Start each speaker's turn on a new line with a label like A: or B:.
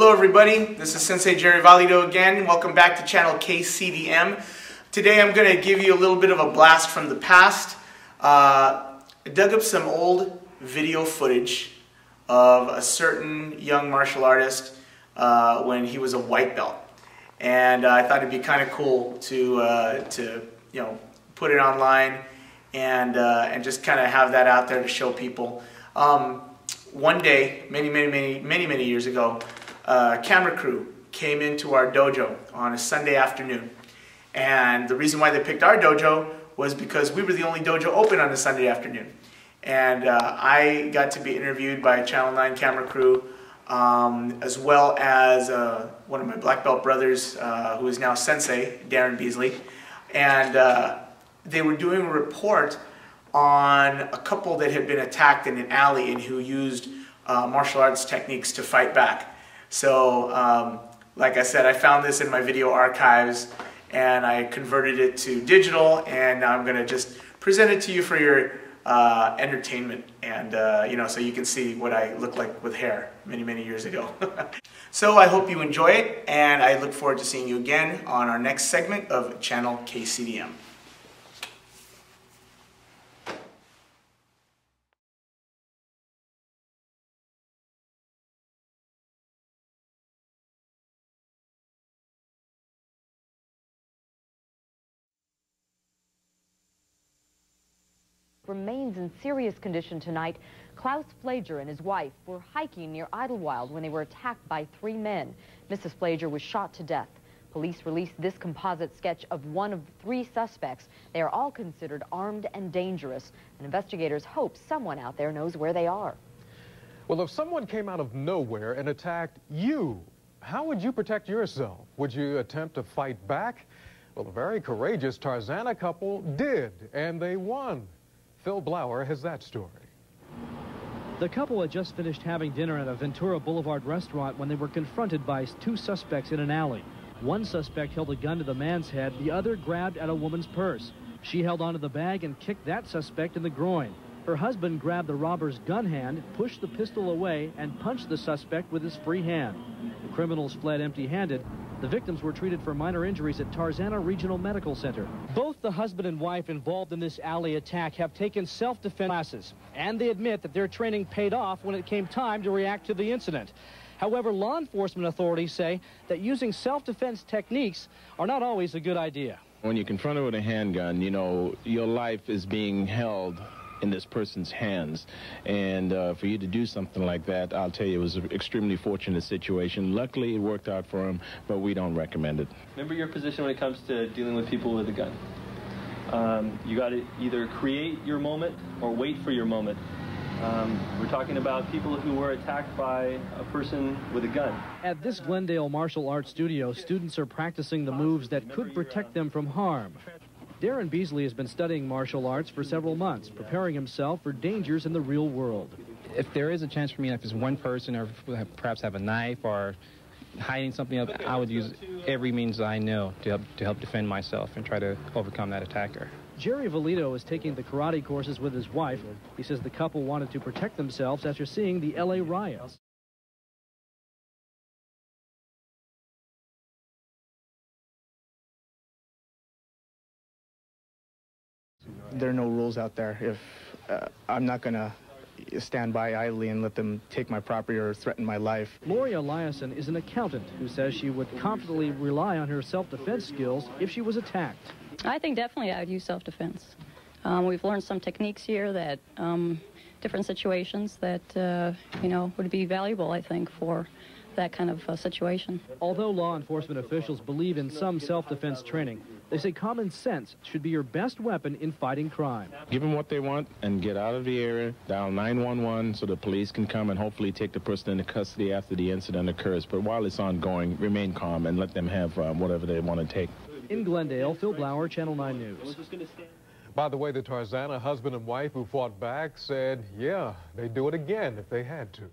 A: Hello everybody, this is Sensei Gerry Valido again. Welcome back to channel KCDM. Today I'm going to give you a little bit of a blast from the past. I dug up some old video footage of a certain young martial artist when he was a white belt. And I thought it'd be kind of cool to put it online and just kind of have that out there to show people. One day, many years ago, a camera crew came into our dojo on a Sunday afternoon. And the reason why they picked our dojo was because we were the only dojo open on a Sunday afternoon. And I got to be interviewed by a Channel 9 camera crew, as well as one of my black belt brothers, who is now Sensei, Darren Beasley. And they were doing a report on a couple that had been attacked in an alley and who used martial arts techniques to fight back. So, like I said, I found this in my video archives and I converted it to digital, and now I'm going to just present it to you for your entertainment, and so you can see what I looked like with hair many years ago. So I hope you enjoy it, and I look forward to seeing you again on our next segment of Channel KCDM.
B: Remains in serious condition tonight. Klaus Flager and his wife were hiking near Idlewild when they were attacked by 3 men. Mrs. Flager was shot to death. Police released this composite sketch of one of 3 suspects. They are all considered armed and dangerous, and investigators hope someone out there knows where they are.
C: Well, if someone came out of nowhere and attacked you, how would you protect yourself? Would you attempt to fight back? Well, a very courageous Tarzana couple did, and they won. Phil Blauer has that story.
D: The couple had just finished having dinner at a Ventura Boulevard restaurant when they were confronted by 2 suspects in an alley. One suspect held a gun to the man's head, the other grabbed at a woman's purse. She held onto the bag and kicked that suspect in the groin. Her husband grabbed the robber's gun hand, pushed the pistol away, and punched the suspect with his free hand. The criminals fled empty-handed. The victims were treated for minor injuries at Tarzana Regional Medical Center. Both the husband and wife involved in this alley attack have taken self-defense classes, and they admit that their training paid off when it came time to react to the incident. However, law enforcement authorities say that using self-defense techniques are not always a good idea.
E: When you're confronted with a handgun, your life is being held in this person's hands, and for you to do something like that, I'll tell you, it was an extremely fortunate situation. Luckily, it worked out for him, but we don't recommend it.
F: Remember your position when it comes to dealing with people with a gun. You got to either create your moment or wait for your moment. We're talking about people who were attacked by a person with a gun.
D: At this Glendale martial arts studio, students are practicing the moves that could protect them from harm. Darren Beasley has been studying martial arts for several months, preparing himself for dangers in the real world.
G: If there is a chance for me, if it's one person or perhaps have a knife or hiding something up, I would use every means I know to help defend myself and try to overcome that attacker.
D: Gerry Valido is taking the karate courses with his wife. He says the couple wanted to protect themselves after seeing the LA riots.
H: There are no rules out there. If I'm not going to stand by idly and let them take my property or threaten my life.
D: Lori Eliason is an accountant who says she would confidently rely on her self-defense skills if she was attacked.
I: I think definitely I would use self-defense. We've learned some techniques here that, different situations that, would be valuable, I think, for that kind of situation.
D: Although law enforcement officials believe in some self-defense training, they say common sense should be your best weapon in fighting crime.
E: Give them what they want and get out of the area, dial 911 so the police can come and hopefully take the person into custody after the incident occurs. But while it's ongoing, remain calm and let them have whatever they want to take.
D: In Glendale, Phil Blauer, Channel 9 News.
C: By the way, the Tarzana husband and wife who fought back said, yeah, they'd do it again if they had to.